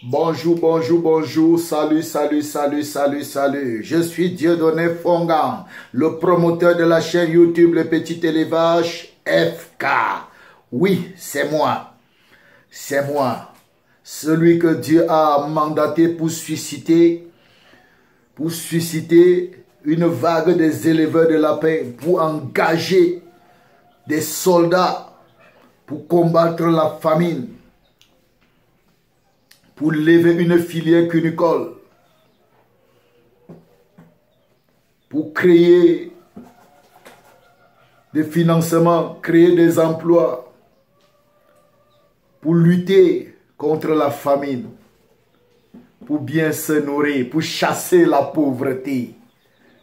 Bonjour, bonjour, bonjour, salut, salut, salut, salut, salut. Je suis Dieudonné Fongan, le promoteur de la chaîne YouTube Le Petit Élevage FK. Oui, c'est moi. C'est moi. Celui que Dieu a mandaté pour susciter une vague des éleveurs de la paix, pour engager des soldats, pour combattre la famine, pour lever une filière cunicole, pour créer des financements, créer des emplois, pour lutter contre la famine, pour bien se nourrir, pour chasser la pauvreté,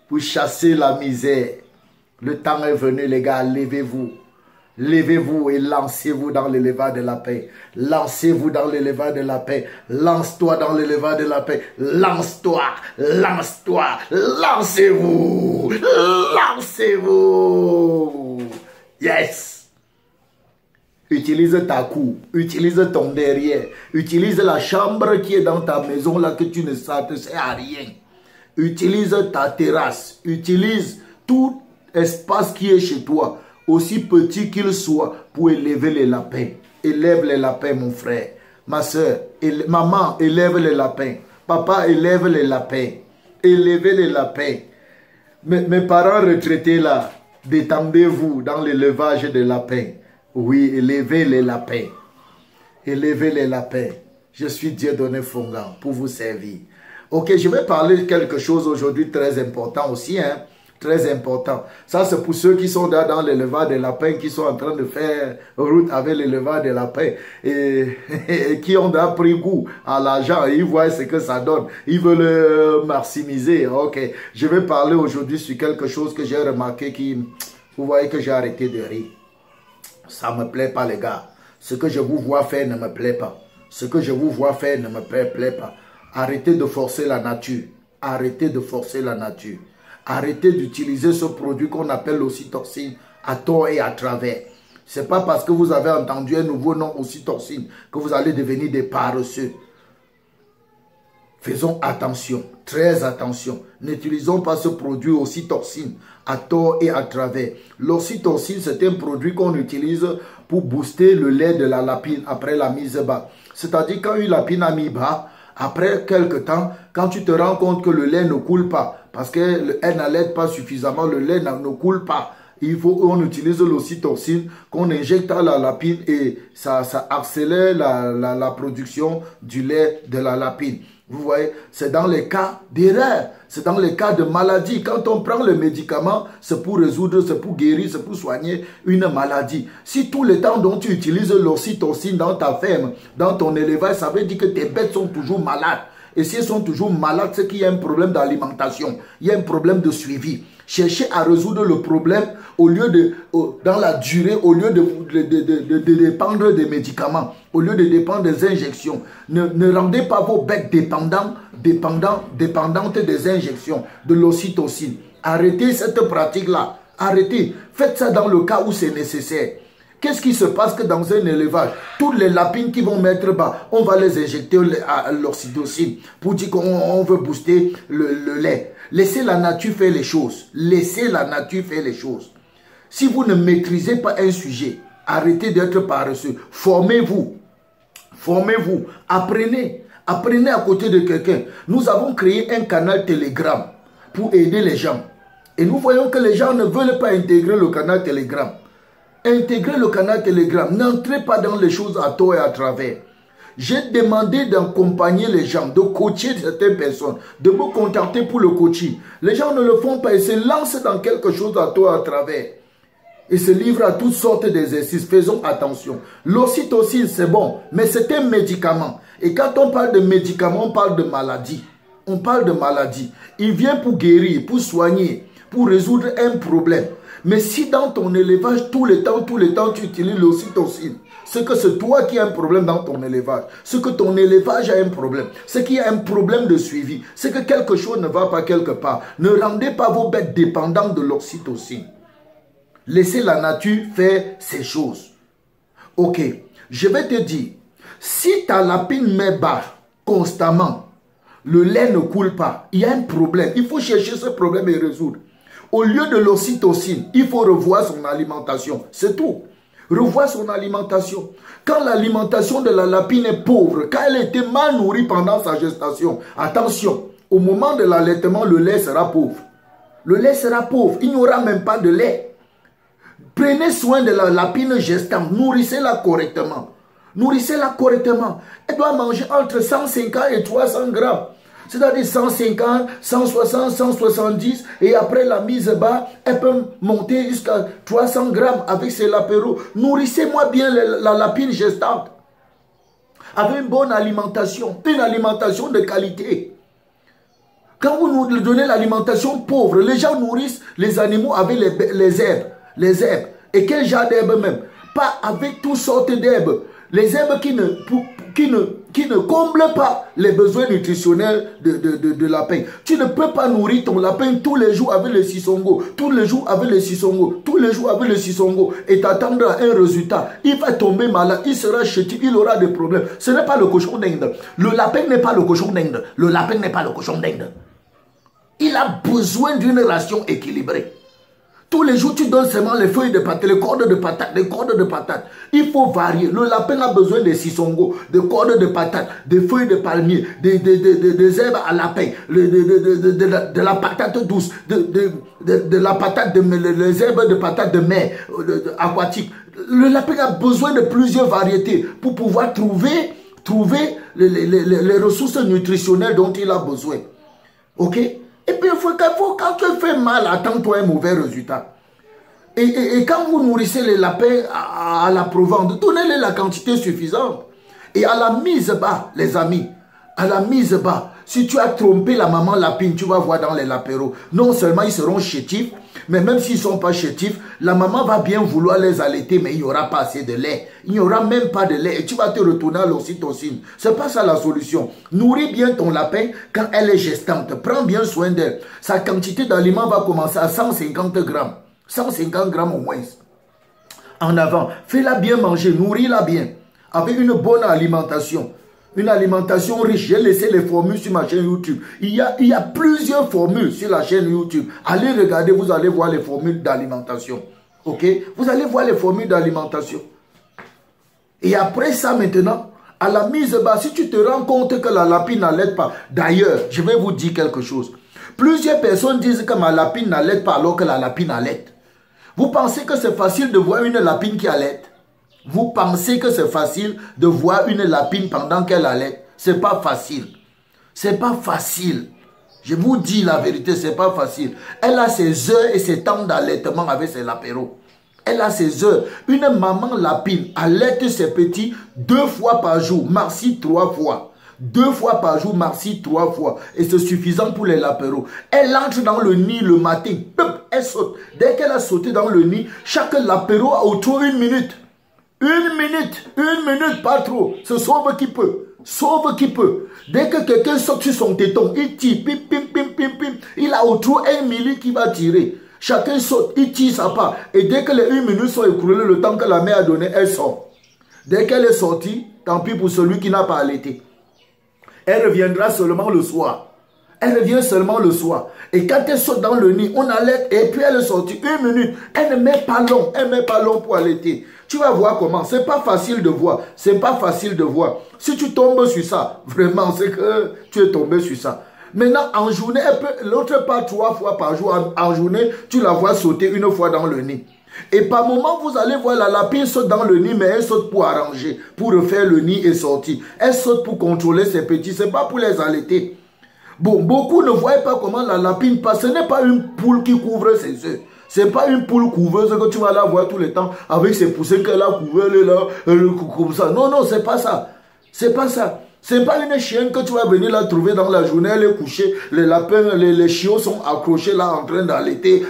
pour chasser la misère. Le temps est venu, les gars, levez-vous. Levez-vous et lancez-vous dans l'élevage de la paix. Lancez-vous dans l'élevage de la paix. Lance-toi dans l'élevage de la paix. Lance-toi, lance-toi, lancez-vous, lancez-vous. Yes. Utilise ta cour, utilise ton derrière, utilise la chambre qui est dans ta maison là que tu ne sais à rien. Utilise ta terrasse, utilise tout espace qui est chez toi, aussi petit qu'il soit, pour élever les lapins. Élève les lapins, mon frère. Ma soeur, maman, élève les lapins. Papa, élève les lapins. Élevez les lapins. Mes parents retraités là, détendez-vous dans l'élevage des lapins. Oui, élevez les lapins. Élevez les lapins. Je suis Dieudonné Fongan pour vous servir. Ok, je vais parler de quelque chose aujourd'hui très important aussi, hein. Très important. Ça, c'est pour ceux qui sont dans l'élevage des lapins, qui sont en train de faire route avec l'élevage des lapins et qui ont pris goût à l'argent. Ils voient ce que ça donne. Ils veulent maximiser. Ok. Je vais parler aujourd'hui sur quelque chose que j'ai remarqué qui... Vous voyez que j'ai arrêté de rire. Ça ne me plaît pas, les gars. Ce que je vous vois faire ne me plaît pas. Ce que je vous vois faire ne me plaît pas. Arrêtez de forcer la nature. Arrêtez de forcer la nature. Arrêtez d'utiliser ce produit qu'on appelle l'ocytocine à tort et à travers. Ce n'est pas parce que vous avez entendu un nouveau nom ocytocine que vous allez devenir des paresseux. Faisons attention, très attention. N'utilisons pas ce produit ocytocine à tort et à travers. L'ocytocine, c'est un produit qu'on utilise pour booster le lait de la lapine après la mise bas. C'est-à-dire quand une lapine a mis bas, après quelques temps, quand tu te rends compte que le lait ne coule pas, parce qu'elle n'allait pas suffisamment, le lait ne coule pas, on utilise l'ocytocine qu'on injecte à la lapine et ça accélère la production du lait de la lapine. Vous voyez, c'est dans les cas d'erreur, c'est dans les cas de maladie. Quand on prend le médicament, c'est pour résoudre, c'est pour guérir, c'est pour soigner une maladie. Si tout le temps dont tu utilises l'ocytocine dans ta ferme, dans ton élevage, ça veut dire que tes bêtes sont toujours malades. Et si elles sont toujours malades, c'est qu'il y a un problème d'alimentation, il y a un problème de suivi. Cherchez à résoudre le problème au lieu de, dans la durée, au lieu de dépendre des médicaments, au lieu de dépendre des injections. Ne rendez pas vos bêtes dépendantes des injections, de l'ocytocine. Arrêtez cette pratique-là. Arrêtez. Faites ça dans le cas où c'est nécessaire. Qu'est-ce qui se passe que dans un élevage, toutes les lapines qui vont mettre bas, on va les injecter à l'ocytocine pour dire qu'on veut booster le lait. Laissez la nature faire les choses. Laissez la nature faire les choses. Si vous ne maîtrisez pas un sujet, arrêtez d'être paresseux. Formez-vous. Formez-vous. Apprenez. Apprenez à côté de quelqu'un. Nous avons créé un canal Telegram pour aider les gens. Et nous voyons que les gens ne veulent pas intégrer le canal Telegram. Intégrez le canal Telegram. N'entrez pas dans les choses à tort et à travers. J'ai demandé d'accompagner les gens, de coacher certaines personnes, de me contacter pour le coaching. Les gens ne le font pas. Ils se lancent dans quelque chose à tort et à travers. Ils se livrent à toutes sortes d'exercices. Faisons attention. L'ocytocine, c'est bon, mais c'est un médicament. Et quand on parle de médicament, on parle de maladie. On parle de maladie. Il vient pour guérir, pour soigner, pour résoudre un problème. Mais si dans ton élevage, tout le temps, tu utilises l'ocytocine, c'est que c'est toi qui as un problème dans ton élevage. C'est que ton élevage a un problème. C'est qu'il y a un problème de suivi. C'est que quelque chose ne va pas quelque part. Ne rendez pas vos bêtes dépendantes de l'ocytocine. Laissez la nature faire ces choses. Ok, je vais te dire, si ta lapine met bas, constamment, le lait ne coule pas, il y a un problème. Il faut chercher ce problème et résoudre. Au lieu de l'ocytocine, il faut revoir son alimentation. C'est tout. Revoir son alimentation. Quand l'alimentation de la lapine est pauvre, quand elle était mal nourrie pendant sa gestation, attention, au moment de l'allaitement, le lait sera pauvre. Le lait sera pauvre. Il n'y aura même pas de lait. Prenez soin de la lapine gestante. Nourrissez-la correctement. Nourrissez-la correctement. Elle doit manger entre 150 et 300 grammes. C'est-à-dire 150, 160, 170. Et après la mise bas, elle peut monter jusqu'à 300 grammes avec ses lapéros. Nourrissez-moi bien la lapine gestante. Avec une bonne alimentation. Une alimentation de qualité. Quand vous nous donnez l'alimentation pauvre, les gens nourrissent les animaux avec les herbes. Les herbes. Et quel genre d'herbes même? Pas avec toutes sortes d'herbes. Les herbes qui ne comblent pas les besoins nutritionnels de lapin. Tu ne peux pas nourrir ton lapin tous les jours avec le sisongo, tous les jours avec le sisongo, tous les jours avec le sisongo et t'attendre un résultat. Il va tomber malade, il sera chétif, il aura des problèmes. Ce n'est pas le cochon d'Inde. Le lapin n'est pas le cochon d'Inde. Le lapin n'est pas le cochon d'Inde. Il a besoin d'une ration équilibrée. Tous les jours, tu donnes seulement les feuilles de patate, les cordes de patate, les cordes de patate. Il faut varier. Le lapin a besoin des sisongo, des cordes de patate, des feuilles de palmier, des herbes à lapin, de la patate douce, de la patate, les herbes de patate de mer, aquatique. Le lapin a besoin de plusieurs variétés pour pouvoir trouver les ressources nutritionnelles dont il a besoin. Ok? Et puis, quand tu fais mal, attends-toi un mauvais résultat. Et quand vous nourrissez les lapins à la provence, donnez-les la quantité suffisante. Et à la mise bas, les amis, à la mise bas, si tu as trompé la maman lapine, tu vas voir dans les lapéros, non seulement ils seront chétifs, mais même s'ils ne sont pas chétifs, la maman va bien vouloir les allaiter, mais il n'y aura pas assez de lait. Il n'y aura même pas de lait et tu vas te retourner à l'ocytocine. Ce n'est pas ça la solution. Nourris bien ton lapin quand elle est gestante. Prends bien soin d'elle. Sa quantité d'aliments va commencer à 150 grammes. 150 grammes au moins. En avant. Fais-la bien manger, nourris-la bien. Avec une bonne alimentation. Une alimentation riche. J'ai laissé les formules sur ma chaîne YouTube. Il y a plusieurs formules sur la chaîne YouTube. Allez regarder, vous allez voir les formules d'alimentation. Ok? Vous allez voir les formules d'alimentation. Et après ça maintenant, à la mise bas, si tu te rends compte que la lapine n'allait pas. D'ailleurs, je vais vous dire quelque chose. Plusieurs personnes disent que ma lapine n'allait pas alors que la lapine allait. Vous pensez que c'est facile de voir une lapine qui allait? Vous pensez que c'est facile de voir une lapine pendant qu'elle allait? C'est pas facile. C'est pas facile. Je vous dis la vérité, c'est pas facile. Elle a ses heures et ses temps d'allaitement avec ses lapéros. Elle a ses heures. Une maman lapine allaite ses petits 2 fois par jour, maxi 3 fois. 2 fois par jour, maxi 3 fois. Et c'est suffisant pour les lapéros. Elle entre dans le nid le matin. Elle saute. Dès qu'elle a sauté dans le nid, chaque lapéro a autour 1 minute. 1 minute, pas trop. Se sauve qui peut. Sauve qui peut. Dès que quelqu'un saute sur son téton, il tire. Pim, pim, pim, pim, pim. Il a autour 1 milli qui va tirer. Chacun saute, il tire sa part. Et dès que les 1 minute sont écoulées, le temps que la mère a donné, elle sort. Dès qu'elle est sortie, tant pis pour celui qui n'a pas allaité. Elle reviendra seulement le soir. Elle revient seulement le soir. Et quand elle saute dans le nid, on allaite et puis elle est sortie 1 minute. Elle ne met pas long. Elle ne met pas long pour allaiter. Tu vas voir comment. C'est pas facile de voir. C'est pas facile de voir. Si tu tombes sur ça, vraiment, c'est que tu es tombé sur ça. Maintenant, en journée, l'autre part 3 fois par jour. En journée, tu la vois sauter 1 fois dans le nid. Et par moment, vous allez voir la lapine saute dans le nid, mais elle saute pour arranger, pour refaire le nid et sortir. Elle saute pour contrôler ses petits. C'est pas pour les allaiter. Bon, beaucoup ne voient pas comment la lapine passe. Ce n'est pas une poule qui couvre ses œufs. Ce n'est pas une poule couveuse que tu vas la voir tout le temps avec ses poussins qu'elle a couverts là, comme ça. Non, non, c'est pas ça. C'est pas ça. C'est pas une chienne que tu vas venir la trouver dans la journée, elle est couchée, les lapins, les chiots sont accrochés là en train d'allaiter.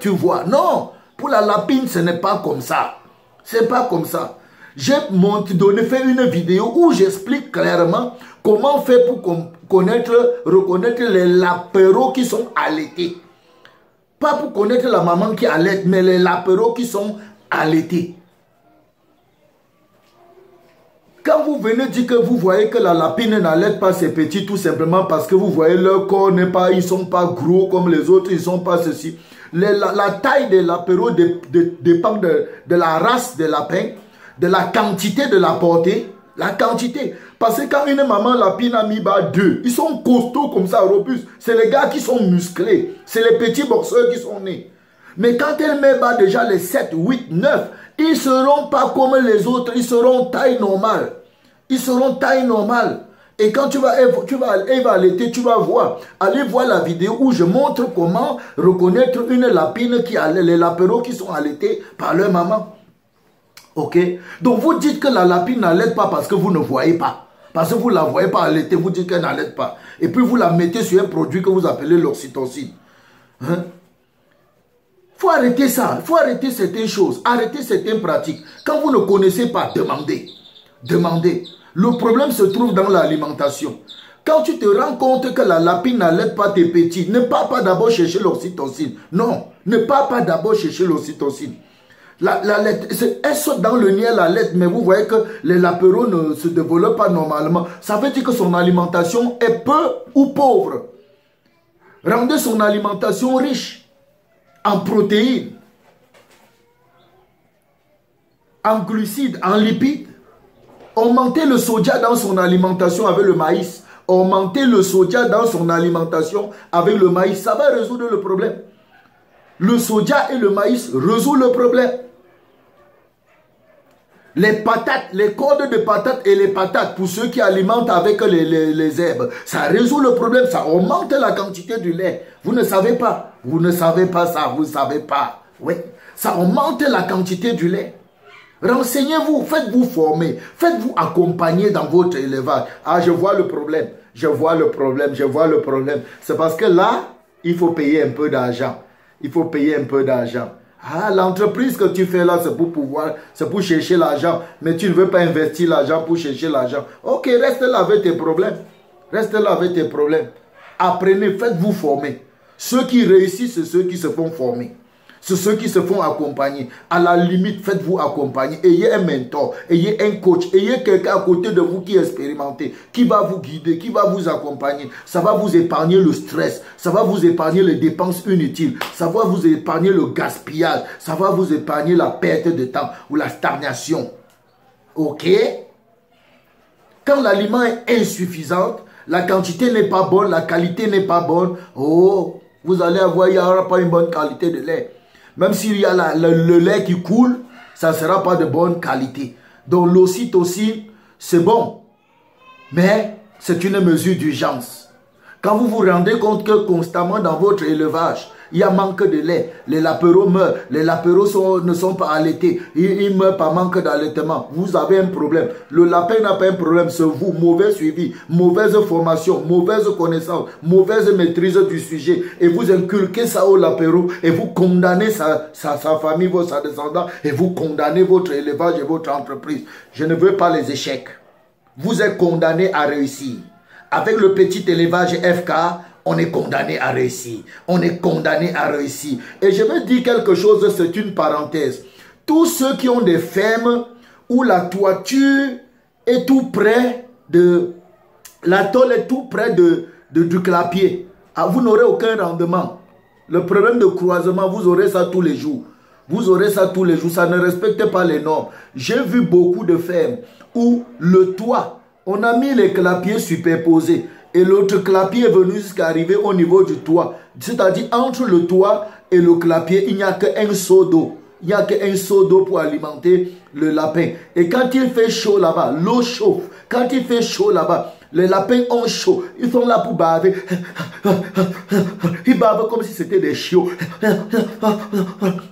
Tu vois. Non, pour la lapine, ce n'est pas comme ça. C'est pas comme ça. J'ai fait une vidéo où j'explique clairement comment faire pour reconnaître les lapéros qui sont allaités. Pas pour connaître la maman qui allaite, mais les lapéros qui sont allaités. Quand vous venez dire que vous voyez que la lapine n'allait pas ses petits, tout simplement parce que vous voyez leur corps n'est pas, ils ne sont pas gros comme les autres, ils ne sont pas ceci. La taille des lapéros dépend de la race des lapins, de la quantité de la portée, la quantité. Parce que quand une maman lapine a mis bas 2, ils sont costauds comme ça, robustes. C'est les gars qui sont musclés, c'est les petits boxeurs qui sont nés. Mais quand elle met bas déjà les 7, 8, 9, ils ne seront pas comme les autres, ils seront taille normale. Ils seront taille normale. Et quand tu vas allaiter, tu vas voir. Allez voir la vidéo où je montre comment reconnaître une lapine qui a les lapéros qui sont allaités par leur maman. Ok? Donc vous dites que la lapine n'allaite pas parce que vous ne voyez pas. Parce que vous ne la voyez pas allaiter, vous dites qu'elle n'allaite pas. Et puis vous la mettez sur un produit que vous appelez l'oxytocine. Hein? Faut arrêter ça, il faut arrêter certaines choses, arrêter certaines pratiques. Quand vous ne connaissez pas, demandez. Demandez. Le problème se trouve dans l'alimentation. Quand tu te rends compte que la lapine n'allaite pas tes petits, ne pars pas d'abord chercher l'oxytocine. Non, ne pars pas d'abord chercher l'oxytocine. Elle saute dans le nid, la laite, mais vous voyez que les lapéros ne se développent pas normalement. Ça veut dire que son alimentation est peu ou pauvre. Rendez son alimentation riche en protéines, en glucides, en lipides. Augmentez le soja dans son alimentation avec le maïs. Augmentez le soja dans son alimentation avec le maïs. Ça va résoudre le problème. Le soja et le maïs résout le problème. Les patates, les cordes de patates et les patates, pour ceux qui alimentent avec les herbes, ça résout le problème, ça augmente la quantité du lait. Vous ne savez pas. Vous ne savez pas ça, vous ne savez pas. Oui, ça augmente la quantité du lait. Renseignez-vous, faites-vous former, faites-vous accompagner dans votre élevage. Ah, je vois le problème, je vois le problème, je vois le problème. C'est parce que là, il faut payer un peu d'argent. Il faut payer un peu d'argent. Ah, l'entreprise que tu fais là, c'est pour chercher l'argent. Mais tu ne veux pas investir l'argent pour chercher l'argent. Ok, reste là avec tes problèmes. Reste là avec tes problèmes. Apprenez, faites-vous former. Ceux qui réussissent, c'est ceux qui se font former. C'est ceux qui se font accompagner. À la limite, faites-vous accompagner. Ayez un mentor, ayez un coach, ayez quelqu'un à côté de vous qui est expérimenté, qui va vous guider, qui va vous accompagner. Ça va vous épargner le stress, ça va vous épargner les dépenses inutiles, ça va vous épargner le gaspillage, ça va vous épargner la perte de temps ou la stagnation. Ok? Quand l'aliment est insuffisant, la quantité n'est pas bonne, la qualité n'est pas bonne, oh, vous allez avoir, il n'y aura pas une bonne qualité de lait. Même s'il y a le lait qui coule, ça ne sera pas de bonne qualité. Donc l'oxytocine, c'est bon, mais c'est une mesure d'urgence. Quand vous vous rendez compte que constamment dans votre élevage, il y a manque de lait, les lapéros meurent, les lapéros ne sont pas allaités, ils meurent par manque d'allaitement, vous avez un problème. Le lapin n'a pas un problème, c'est vous, mauvais suivi, mauvaise formation, mauvaise connaissance, mauvaise maîtrise du sujet, et vous inculquez ça au lapéro, et vous condamnez sa famille, sa descendance, et vous condamnez votre élevage et votre entreprise. Je ne veux pas les échecs. Vous êtes condamné à réussir. Avec le petit élevage FK, on est condamné à réussir. On est condamné à réussir. Et je vais dire quelque chose, c'est une parenthèse. Tous ceux qui ont des fermes où la toiture est tout près de... La tôle est tout près du clapier. Ah, vous n'aurez aucun rendement. Le problème de croisement, vous aurez ça tous les jours. Vous aurez ça tous les jours. Ça ne respecte pas les normes. J'ai vu beaucoup de fermes où le toit, on a mis les clapiers superposés. Et l'autre clapier est venu jusqu'à arriver au niveau du toit. C'est-à-dire, entre le toit et le clapier, il n'y a qu'un seau d'eau. Il n'y a qu'un seau d'eau pour alimenter le lapin. Et quand il fait chaud là-bas, l'eau chauffe. Quand il fait chaud là-bas, les lapins ont chaud. Ils sont là pour baver. Ils bavent comme si c'était des chiots.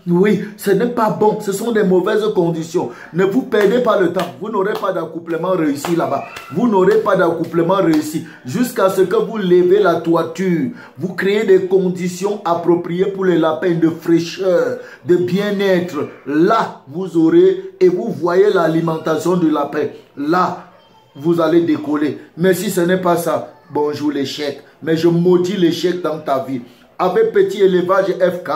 Oui, ce n'est pas bon. Ce sont des mauvaises conditions. Ne vous perdez pas le temps. Vous n'aurez pas d'accouplement réussi là-bas. Vous n'aurez pas d'accouplement réussi. Jusqu'à ce que vous levez la toiture. Vous créez des conditions appropriées pour les lapins de fraîcheur, de bien-être. Là, vous aurez et vous voyez l'alimentation du lapin. Là, vous allez décoller. Mais si ce n'est pas ça, bonjour l'échec. Mais je maudis l'échec dans ta vie. Avec petit élevage FK,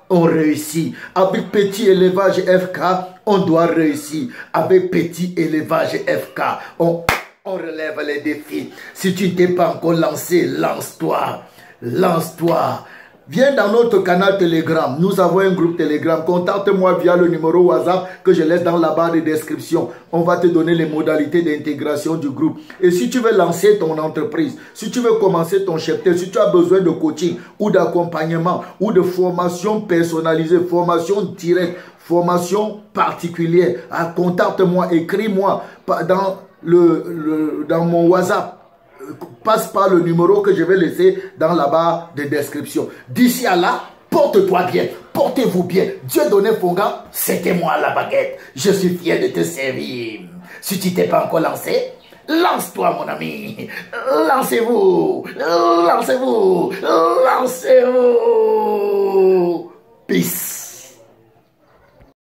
on réussit. Avec Petit Élevage FK, on doit réussir. Avec Petit Élevage FK, on relève les défis. Si tu ne t'es pas encore lancé, lance-toi. Lance-toi. Viens dans notre canal Telegram. Nous avons un groupe Telegram. Contacte-moi via le numéro WhatsApp que je laisse dans la barre de description. On va te donner les modalités d'intégration du groupe. Et si tu veux lancer ton entreprise, si tu veux commencer ton cheptel, si tu as besoin de coaching ou d'accompagnement ou de formation personnalisée, formation directe, formation particulière, contacte-moi, écris-moi dans mon WhatsApp. Passe par le numéro que je vais laisser dans la barre de description. D'ici à là, porte-toi bien, portez-vous bien. Dieu donné Fonga, c'était moi la baguette. Je suis fier de te servir. Si tu t'es pas encore lancé, lance-toi mon ami. Lancez-vous, lancez-vous, lancez-vous. Peace.